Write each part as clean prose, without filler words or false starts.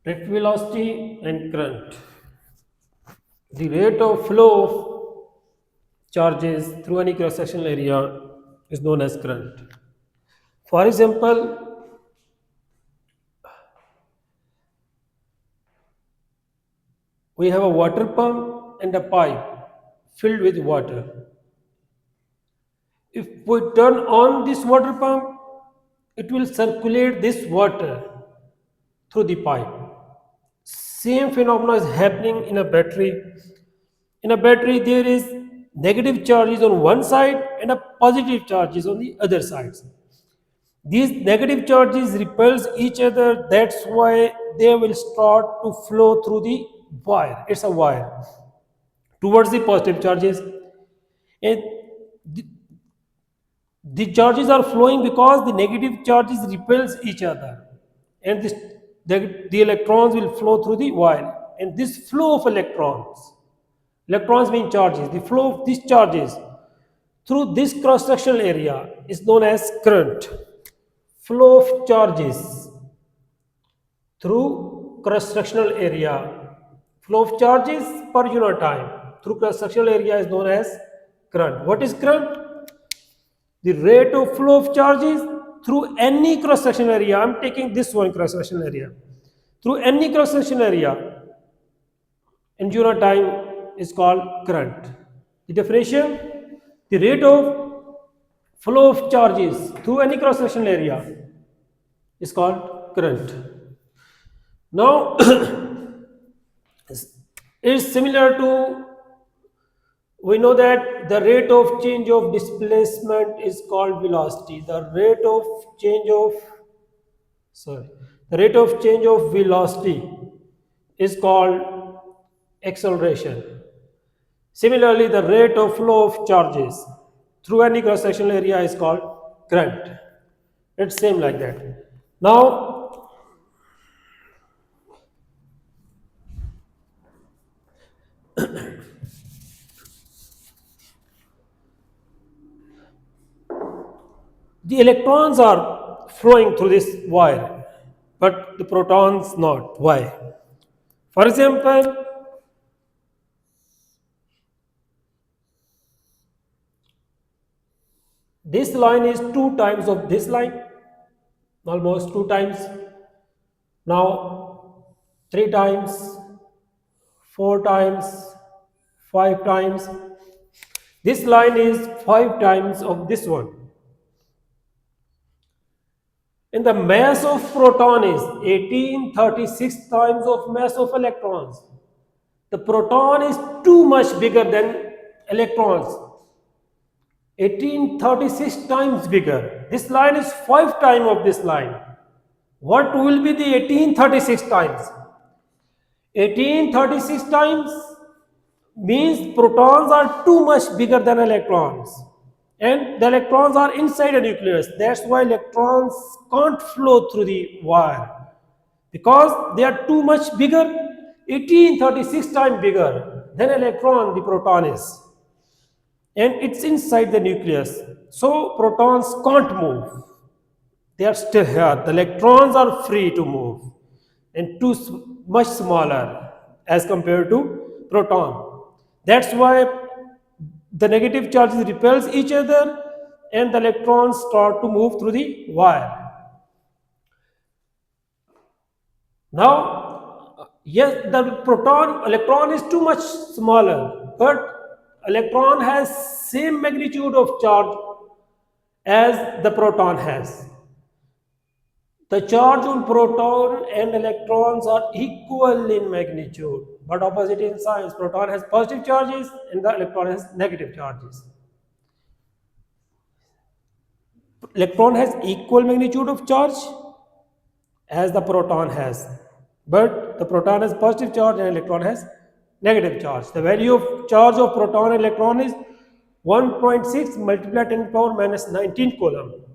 Rate velocity and current. The rate of flow of charges through any cross-sectional area is known as current. For example, we have a water pump and a pipe filled with water. If we turn on this water pump, it will circulate this water through the pipe. Same phenomena is happening in a battery. In a battery, there is negative charges on one side and a positive charges on the other side. These negative charges repels each other. That's why they will start to flow through the wire. It's a wire towards the positive charges, and the, the charges are flowing because the negative charges repels each other, and the electrons will flow through the wire. And this flow of electrons mean charges, the flow of these charges through this cross-sectional area is known as current. Flow of charges through cross-sectional area. Flow of charges per unit time through cross-sectional area is known as current. What is current? The rate of flow of charges through any cross-sectional area. I am taking this one cross-sectional area. Through any cross-sectional area in unit time is called current. The definition: the rate of flow of charges through any cross-sectional area is called current. Now, it's similar to, we know that the rate of change of displacement is called velocity. The rate of change of velocity is called acceleration. Similarly, the rate of flow of charges through any cross-sectional area is called current. It's same like that. Now, the electrons are flowing through this wire, but the protons not. Why? For example, this line is 2 times of this line, almost 2 times. Now 3 times, 4 times, 5 times. This line is 5 times of this one. And the mass of proton is 1836 times of mass of electrons. The proton is too much bigger than electrons. 1836 times bigger. This line is 5 times of this line. What will be the 1836 times? 1836 times means protons are too much bigger than electrons. And the electrons are inside a nucleus. That's why electrons can't flow through the wire. Because they are too much bigger, 1836 times bigger than electron, the proton is. And it's inside the nucleus. So protons can't move. They are still here. The electrons are free to move and much smaller as compared to proton. That's why the negative charges repels each other and the electrons start to move through the wire. Now, yes, the electron is too much smaller, but electron has same magnitude of charge as the proton has. The charge on proton and electrons are equal in magnitude, but opposite in signs. Proton has positive charges and the electron has negative charges. Electron has equal magnitude of charge as the proton has, but the proton has positive charge and electron has negative charge. The value of charge of proton and electron is 1.6 multiplied 10 to the power minus 19 coulomb.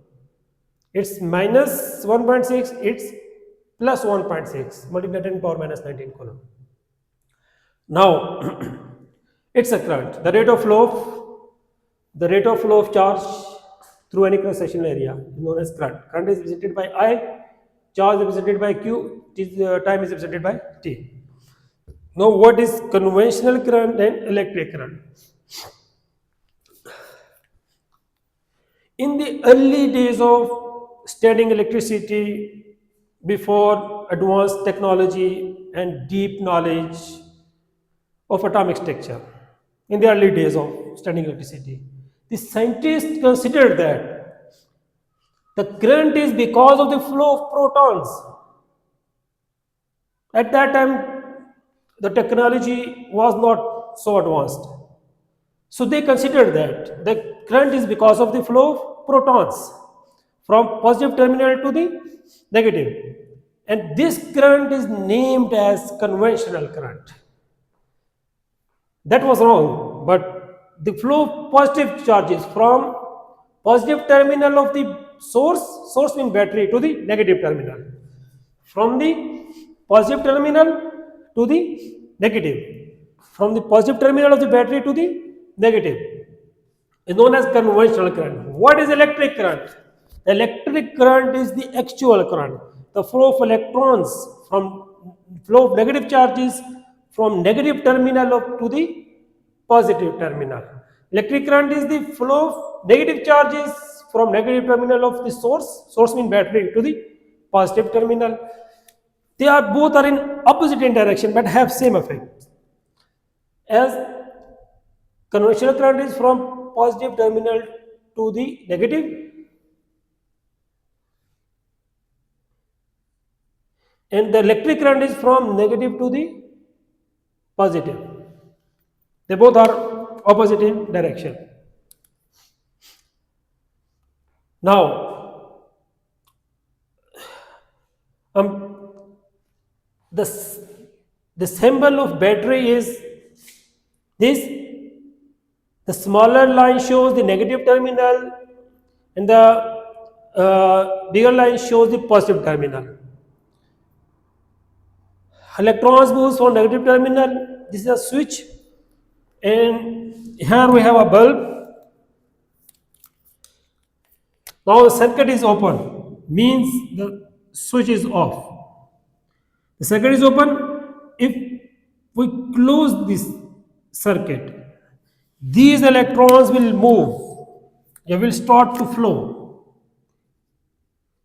It's minus 1.6, it's plus 1.6 multiplied 10 to the power minus 19 coulomb. Now, it's a current. The rate of flow of charge through any cross-sectional area is known as current. Current is represented by I. charge represented by q, time is represented by t. Now, what is conventional current and electric current? In the early days of studying electricity, before advanced technology and deep knowledge of atomic structure, in the early days of studying electricity, the scientists considered that the current is because of the flow of protons. At that time, the technology was not so advanced. So they considered that the current is because of the flow of protons from positive terminal to the negative. And this current is named as conventional current. That was wrong, but the flow of positive charges from positive terminal of the source means battery, to the negative terminal. From the positive terminal to the negative. From the positive terminal of the battery to the negative is known as conventional current. What is electric current? Electric current is the actual current, the flow of electrons from flow of negative charges from negative terminal to the positive terminal. Electric current is the flow of negative charges from negative terminal of the source means battery, to the positive terminal. They are both are in opposite in direction but have same effect. As conventional current is from positive terminal to the negative, and the electric current is from negative to the positive. They both are opposite in direction. Now, um, the, the symbol of battery is this. The smaller line shows the negative terminal, and the bigger line shows the positive terminal. Electrons moves from negative terminal. This is a switch, and here we have a bulb. Now the circuit is open, means the switch is off. The circuit is open. If we close this circuit, these electrons will move. They will start to flow.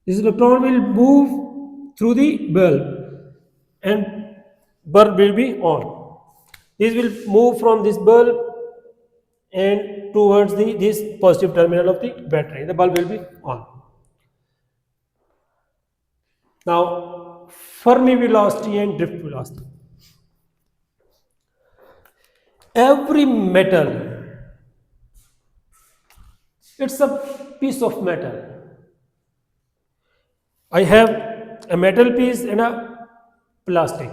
This electron will move through the bulb, and bulb will be on. This will move from this bulb and towards this positive terminal of the battery. The bulb will be on. Now, Fermi velocity and drift velocity. Every metal, it's a piece of metal. I have a metal piece and a plastic.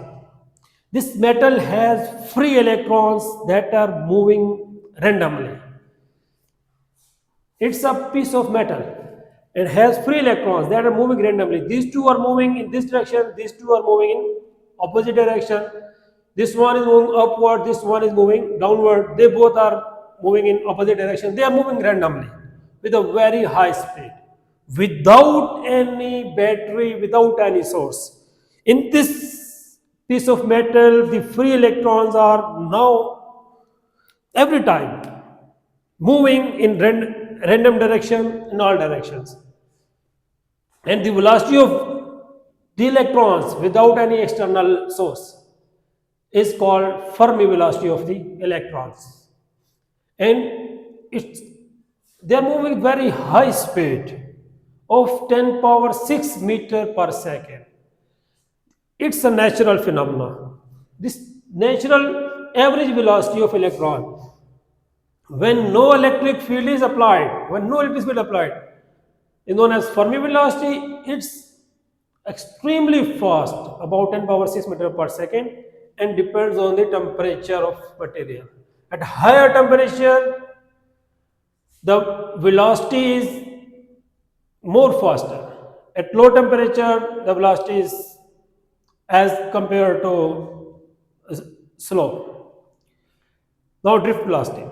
This metal has free electrons that are moving randomly. It's a piece of metal. It has free electrons that are moving randomly. These two are moving in this direction, these two are moving in opposite direction. This one is moving upward, this one is moving downward. They both are moving in opposite direction. They are moving randomly with a very high speed, without any battery, without any source. In this piece of metal, the free electrons are now every time moving in random direction in all directions. And the velocity of the electrons without any external source is called Fermi velocity of the electrons. And it's they are moving with very high speed of 10 power 6 meter per second. It's a natural phenomenon. This natural average velocity of electron, when no electric field is applied, when no electric field applied, is known as Fermi velocity. It's extremely fast, about 10 power 6 meter per second, and depends on the temperature of material. At higher temperature, the velocity is more faster. At low temperature, the velocity is as compared to slow. Now, drift velocity.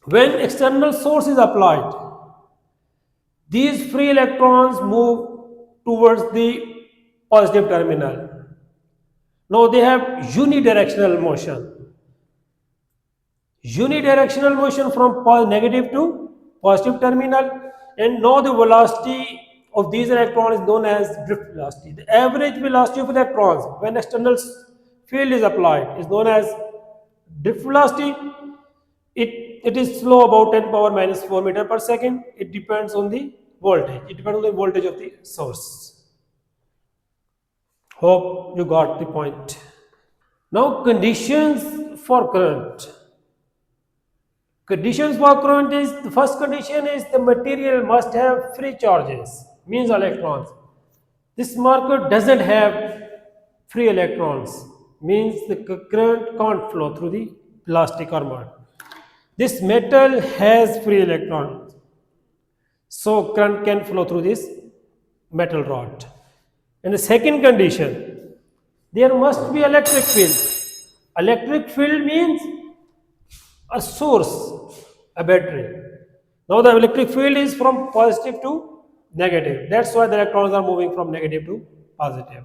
When external source is applied, these free electrons move towards the positive terminal. Now they have unidirectional motion. Unidirectional motion from negative to positive terminal, and now the velocity of these electrons is known as drift velocity. The average velocity of electrons when external field is applied is known as drift velocity. It is slow, about 10 power minus 4 meter per second. It depends on the voltage. It depends on the voltage of the source. Hope you got the point. Now conditions for current. Conditions for current is, the first condition is the material must have free charges, means electrons. This marker doesn't have free electrons, means the current can't flow through the plastic or mud. This metal has free electrons, so current can flow through this metal rod. And the second condition, there must be electric field. Electric field means a source, a battery. Now the electric field is from positive to negative. That's why the electrons are moving from negative to positive.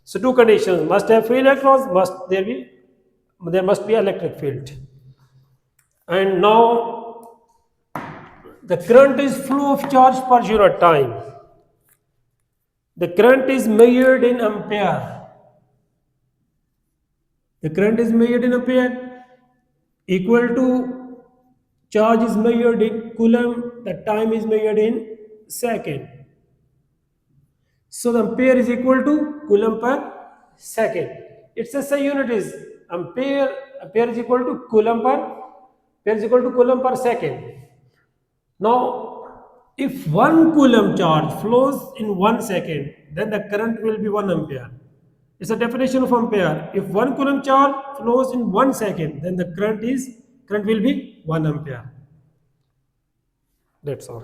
So two conditions: must have free electrons, there must be electric field. And now the current is flow of charge per unit time. The current is measured in ampere. The current is measured in ampere, equal to charge is measured in coulomb, the time is measured in second. So the ampere is equal to coulomb per second. Its SI unit is ampere. Ampere is equal to coulomb per second. Now, if 1 coulomb charge flows in 1 second, then the current will be 1 ampere. It's a definition of ampere. If 1 coulomb charge flows in 1 second, then the current will be 1 ampere. That's all.